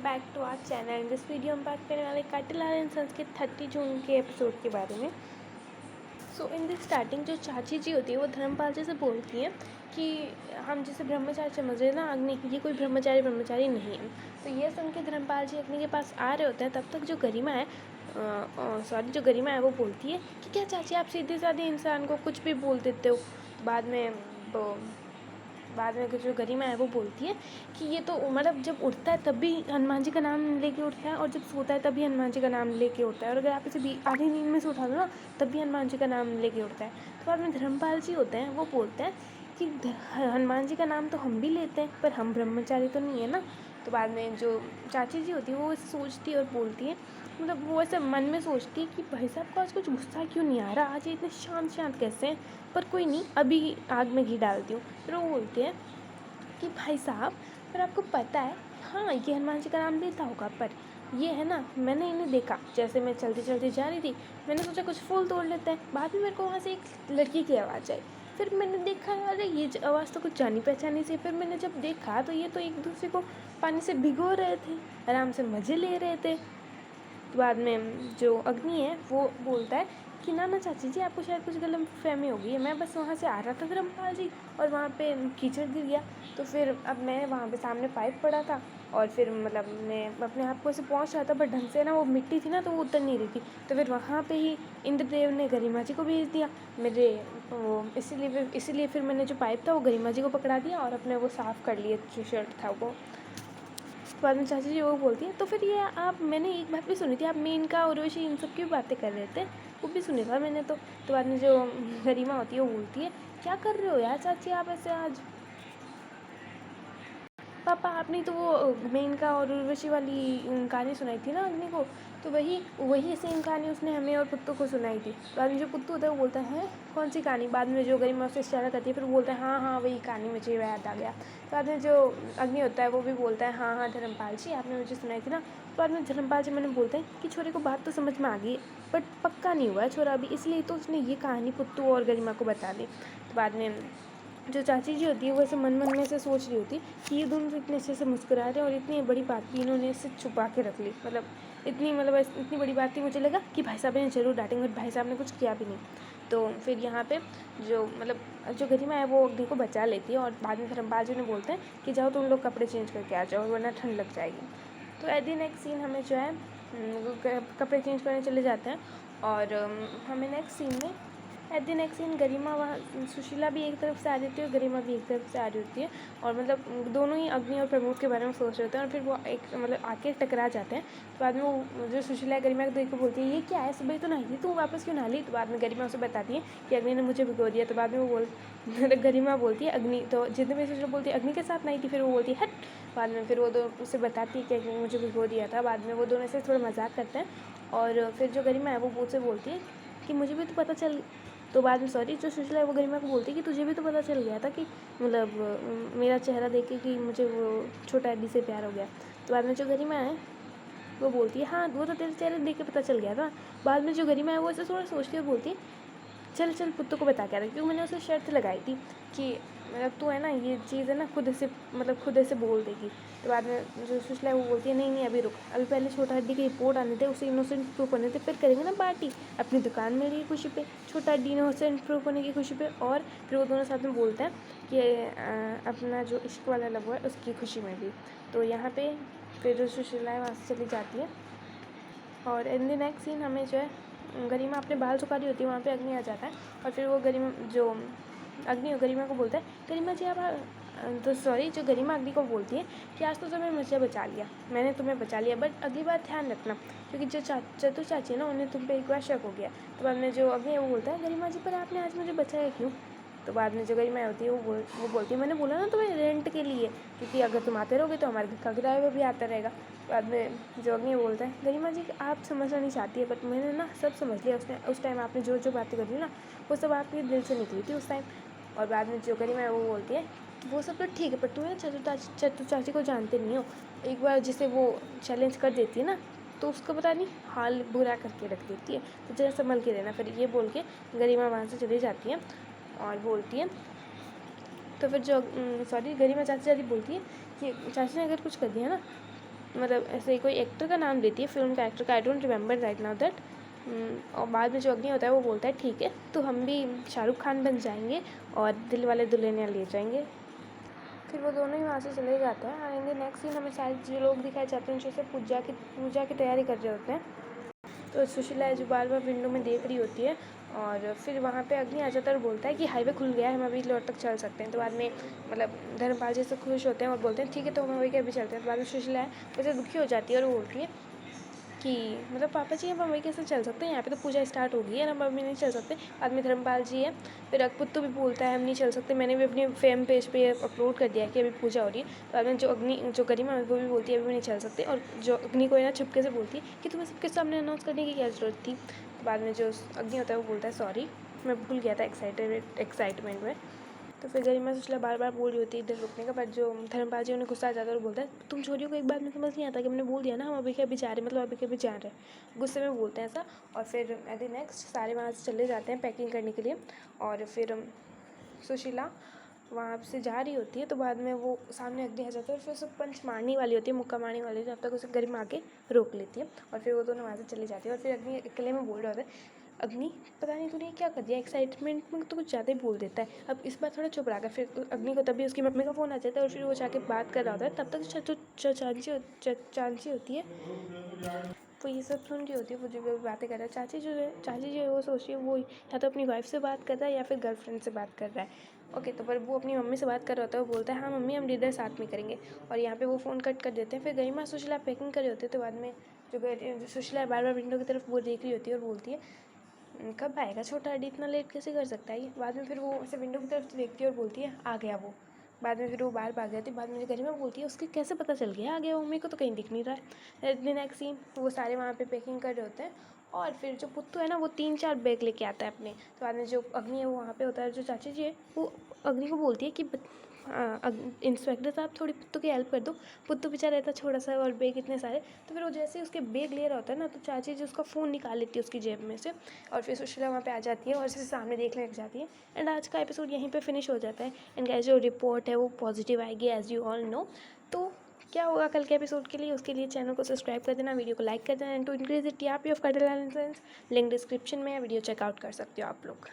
Back to our channel. In this video हम बात करने वाले काटिलाल संस्कृत 30 जून के एपिसोड के बारे में। सो इन दिस स्टार्टिंग जो चाची जी होती है वो धर्मपाल जी से बोलती हैं कि हम जैसे ब्रह्मचारी समझ रहे हैं ना अग्नि, ये कोई ब्रह्मचारी नहीं है। तो ये सुन के धर्मपाल जी अग्नि के पास आ रहे होते हैं, तब तक जो गरिमा है वो बोलती है कि क्या चाची आप सीधे साधे इंसान को कुछ भी बोल देते हो। बाद में जो गरिमा है वो बोलती है कि ये तो मतलब जब उठता है तब भी हनुमान जी का नाम लेके उठता है और जब सोता है तब भी हनुमान जी का नाम लेके उठता है, और अगर आप इसे भी आधी नींद में से उठा दो ना तब भी हनुमान जी का नाम लेके उठता है। तो बाद में धर्मपाल जी होते हैं वो बोलते हैं कि हनुमान जी का नाम तो हम भी लेते हैं पर हम ब्रह्मचारी तो नहीं है ना। तो बाद में जो चाची जी होती है वो सोचती है और बोलती है, मतलब वो ऐसे मन में सोचती है कि भाई साहब को आज कुछ गुस्सा क्यों नहीं आ रहा, आज ये इतने शांत कैसे हैं। पर कोई नहीं, अभी आग में घी डालती हूँ। फिर वो बोलते हैं कि भाई साहब पर आपको पता है, हाँ ये हनुमान जी का नाम लेता होगा, पर ये है ना मैंने इन्हें देखा जैसे मैं चलती चलती जा रही थी, मैंने सोचा कुछ फूल तोड़ लेते हैं। बाद में मेरे को वहाँ से एक लड़की की आवाज़ आई, फिर मैंने देखा अरे ये आवाज़ तो कुछ जानी पहचानी सी। फिर मैंने जब देखा तो ये तो एक दूसरे को पानी से भिगो रहे थे, आराम से मज़े ले रहे थे। तो बाद में जो अग्नि है वो बोलता है कि ना चाची जी आपको शायद कुछ गलतफहमी हो गई है, मैं बस वहाँ से आ रहा था धर्मपाल जी और वहाँ पे कीचड़ गिर गया, तो फिर अब मैं वहाँ पे सामने पाइप पड़ा था और फिर मतलब मैं अपने आप को ऐसे पहुँच रहा था, पर ढंग से ना वो मिट्टी थी ना तो वो उतर नहीं रही थी। तो फिर वहाँ पे ही इंद्रदेव ने गरिमा जी को भेज दिया मेरे वो, इसीलिए फिर मैंने जो पाइप था वो गरिमा जी को पकड़ा दिया और अपने वो साफ़ कर लिए जो शर्ट था वो। बाद में चाची जी वो बोलती है तो फिर ये आप, मैंने एक बात भी सुनी थी आप मेनका उर्वशी इन सब की बातें कर रहे थे, वो भी सुनी था मैंने। तो बाद में जो गरिमा होती है वो बोलती है क्या कर रहे हो यार चाची आप ऐसे आज, पापा आपने तो वो मेनका और उर्वशी वाली कहानी सुनाई थी ना अग्नि को, तो वही सेम कहानी उसने हमें और पुत्तू को सुनाई थी। बाद में जो पुत्तू होता है वो बोलता है कौन सी कहानी, बाद में जो गरिमा उससे इशारा करती है फिर वो बोलता है हाँ वही कहानी मुझे याद आ गया। बाद में जो अग्नि होता है वो भी बोलता है हाँ धर्मपाल जी आपने मुझे सुनाई थी ना। बाद में धर्मपाल जी मैंने बोलते हैं कि छोरे को बात तो समझ में आ गई बट पक्का नहीं हुआ है छोरा अभी, इसलिए तो उसने ये कहानी पुत्तू और गरिमा को बता दी। तो बाद में जो चाची जी होती है वो ऐसे मन में ऐसे सोच रही होती कि ये दोनों तो इतने अच्छे से मुस्कुरा रहे हैं और इतनी बड़ी बात भी इन्होंने इससे छुपा के रख ली, इतनी बड़ी बात थी, मुझे लगा कि भाई साहब ने ज़रूर डांटेंगे बट भाई साहब ने कुछ किया भी नहीं। तो फिर यहाँ पे जो गरिमा है वो अग्नि को बचा लेती है और बाद में धर्मपाल जी ने बोलते हैं कि जाओ तुम लोग कपड़े चेंज करके आ जाओ वरना ठंड लग जाएगी। तो एट द नेक्स्ट सीन हमें जो है कपड़े चेंज करने चले जाते हैं और हमें नेक्स्ट सीन गरिमा वहाँ, सुशीला भी एक तरफ से आ रही होती है और गरिमा भी एक तरफ से आ रही होती है और मतलब दोनों ही अग्नि और प्रमोद के बारे में सोच रहे होते हैं और फिर वो एक आके टकरा जाते हैं। तो बाद में वो जो सुशीला गरिमा को देख के बोलती है ये क्या है, सुबह तो नहाई थी तू वापस क्यों नहा ली। तो बाद में गरिमा उसे बताती है कि अग्नि ने मुझे भिगो दिया। तो बाद में वो गरिमा बोलती है अग्नि, तो जितने भी सुशीला बोलती है अग्नि के साथ नहीं थी, फिर वो बोलती है हट। बाद में फिर वो उसे बताती है कि अग्नि ने मुझे भिगो दिया था। बाद में वो दोनों से थोड़ा मजाक करते हैं और फिर जो गरिमा है वो मुझसे बोलती है कि मुझे भी तो पता चल, तो बाद में जो सुशीला है वो गरिमा को बोलती है कि तुझे भी तो पता चल गया था कि मेरा चेहरा देख के कि मुझे वो छोटा एडी से प्यार हो गया। तो बाद में जो गरिमा है वो बोलती है हाँ वो तो तेरे चेहरे देख के पता चल गया था। बाद में जो गरिमा है वो ऐसे थोड़ा सोचती है और बोलती है चल पुत्तू को बता के आ रहा, क्योंकि मैंने उसे शर्त लगाई थी कि तू है ना ये चीज़ है ना खुद ऐसे बोल देगी। तो बाद में जो सुशीला है वो बोलती है नहीं अभी रुक, अभी पहले छोटा हड्डी के रिपोर्ट आने थे, उसे इनोसेंट प्रूफ होने थे, फिर करेंगे ना पार्टी अपनी दुकान में रही खुशी पे, छोटा हड्डी इनोसेंट प्रूफ होने की खुशी पे। और फिर वो दोनों साथ में बोलते हैं कि अपना जो इश्क वाला लव है उसकी खुशी में भी। तो यहाँ पे फिर जो सुशीला है वहाँ से चली जाती है और इन द नेक्स्ट सीन हमें जो है गरिमा अपने बाल सुखा रही होती है, वहाँ पे अग्नि आ जाता है और फिर वो अग्नि गरिमा को बोलता है गरिमा जी आप जो गरिमा अग्नि को बोलती है कि आज तो तुम्हें मुझे बचा लिया, मैंने तुम्हें बचा लिया बट अगली बार ध्यान रखना क्योंकि जो चतुर चाची है ना उन्हें तुम पे एक बार शक हो गया। तो बाद में जो अग्नि है वो बोलता है गरिमा जी पर आपने आज मुझे बचाया क्यों। तो बाद में जो गरिमा होती है वो बोलती है मैंने बोला ना तुम्हें रेंट के लिए, क्योंकि अगर तुम आते रहोगे तो हमारे घर का किराया भी आता रहेगा। बाद में जो अग्नि बोलता है गरिमा जी आप समझना नहीं चाहती है बट मैंने ना सब समझ लिया, उस टाइम आपने जो बातें करी ना वो सब आपके दिल से निकली थी उस टाइम। और बाद में जो गरिमा है वो बोलती है वो सब तो ठीक है पर तुम्हें चतुर चाची को जानते नहीं हो, एक बार जिसे वो चैलेंज कर देती है ना तो उसको पता नहीं हाल बुरा करके रख देती है, तो जरा संभल के रहना। फिर ये बोल के गरिमा वहाँ से चली जाती है और बोलती है तो फिर जो गरिमा चाची बोलती है कि चाची ने अगर कुछ कर दिया ना मतलब ऐसे ही कोई एक्टर का नाम लेती है, फिल्म का एक्टर का, I don't remember right now that. और बाद में जो अग्नि होता है वो बोलता है ठीक है तो हम भी शाहरुख खान बन जाएंगे और दिल वाले दुल्हनिया ले जाएंगे। फिर वो दोनों ही वहाँ से चले जाते हैं। आएंगे नेक्स्ट सीन हमें शायद जो लोग दिखाए जाते हैं जैसे पूजा की तैयारी कर रहे होते हैं। तो सुशीला है जो बार बार विंडो में देख रही होती है और फिर वहाँ पे अग्नि आ जाता है और बोलता है कि हाईवे खुल गया है, हम अभी लौट तक चल सकते हैं। तो बाद में मतलब धर्मपाल जी से खुश होते हैं और बोलते हैं ठीक है तो हम अभी के अभी चलते हैं। तो बाद में सुशीला है वैसे दुखी हो जाती है और वो बोलती है कि मतलब पापा जी हम अभी कैसे चल सकते हैं, यहाँ पे तो पूजा स्टार्ट हो गई है, हम अभी नहीं चल सकते। बाद में धर्मपाल जी है फिर अकपुत्तु भी बोलता है हम नहीं चल सकते, मैंने भी अपने फेम पेज पे अपलोड कर दिया कि अभी पूजा हो रही है। बाद में जो गरिमा है वो भी बोलती है अभी नहीं चल सकते और जो अग्नि को है ना छुपके से बोलती है कि तुम्हें सबके सामने अनाउंस करने की क्या ज़रूरत थी। बाद में जो अग्नि होता है वो बोलता है सॉरी मैं भूल गया था एक्साइटमेंट में। तो फिर गरिमा सुशीला बार बार बोल रही होती है इधर रुकने का, बट जो धर्मपाल जी उन्हें गुस्सा आ जाता है और बोलता है तुम छोरियों को एक बात में समझ नहीं आता कि हमने बोल दिया ना हम अभी के अभी जा रहे हैं, मतलब अभी के अभी जा रहे हैं, गुस्से में बोलते हैं ऐसा। और फिर एट द नेक्स्ट सारे वहाँ से चले जाते हैं पैकिंग करने के लिए और फिर सुशीला वहाँ से जा रही होती है। तो बाद में वो सामने अग्नि आ जाता है और फिर उसे पंच मारने वाली होती है, मुक्का मारने वाली होती है, तब तक उसे गरिमा आके रोक लेती है और फिर वो दोनों वहाँ से चली जाती है। और फिर अग्नि अकेले में बोल रहा होता है अग्नि पता नहीं तूने क्या कर दिया, एक्साइटमेंट में तो कुछ ज़्यादा ही बोल देता है, अब इस बार थोड़ा चुप रहा कर। फिर अग्नि को तभी उसकी मम्मी का फ़ोन आ जाता है और फिर वो जाके बात कर रहा होता है। तब तक चांची होती है वो ये सब सुन रही होती है, वो जो भी बातें कर रहा है। चाची जो है वो सोच रही है वो या तो अपनी वाइफ से बात कर रहा है या फिर गर्लफ्रेंड से बात कर रहा है। ओके तो पर वो अपनी मम्मी से बात कर रहा होता है, वो बोलता है हाँ मम्मी हम डिनर साथ में करेंगे। और यहाँ पे वो फ़ोन कट कर देते हैं। फिर गरिमा सुशीला पैकिंग कर रहे होते हैं। तो बाद में जो सुशीला बार बार विंडो की तरफ वो देख रही होती है और बोलती है कब आएगा छोटा अड्डी, इतना लेट कैसे कर सकता है ये। बाद में फिर वो ऐसे विंडो की तरफ देखती है और बोलती है आ गया वो। बाद में फिर वो बाहर भाग जाती है। बाद में मुझे गरिमा बोलती है उसके कैसे पता चल गया आ गया वो, मेरे को तो कहीं दिख नहीं रहा है। नेक्स्ट सीन वो सारे वहाँ पे पैकिंग कर रहे होते हैं और फिर जो पुत्तू है ना वो 3-4 बैग लेके आता है अपने। तो बाद में जो अग्नि है वो वहाँ पे होता है, जो चाची जी है वो अग्नि को बोलती है कि इंस्पेक्टर साहब थोड़ी पुत्तू की हेल्प कर दो, पुत्तू बेचारा रहता छोटा सा और बैग इतने सारे। तो फिर वो जैसे ही उसके बैग ले रहा होता है ना तो चाची जी उसका फ़ोन निकाल लेती है उसकी जेब में से और फिर सुशीला वहाँ पे आ जाती है और उसे सामने देखने लग जाती है। एंड आज का एपिसोड यहीं पे फिनिश हो जाता है। एंड गाइस जो रिपोर्ट है वो पॉजिटिव आएगी एज यू ऑल नो। तो क्या होगा कल के एपिसोड के लिए, उसके लिए चैनल को सब्सक्राइब कर देना, वीडियो को लाइक कर देना। And to increase the TRP of curtal analysis link description में है, वीडियो चेकआउट कर सकते हो आप लोग।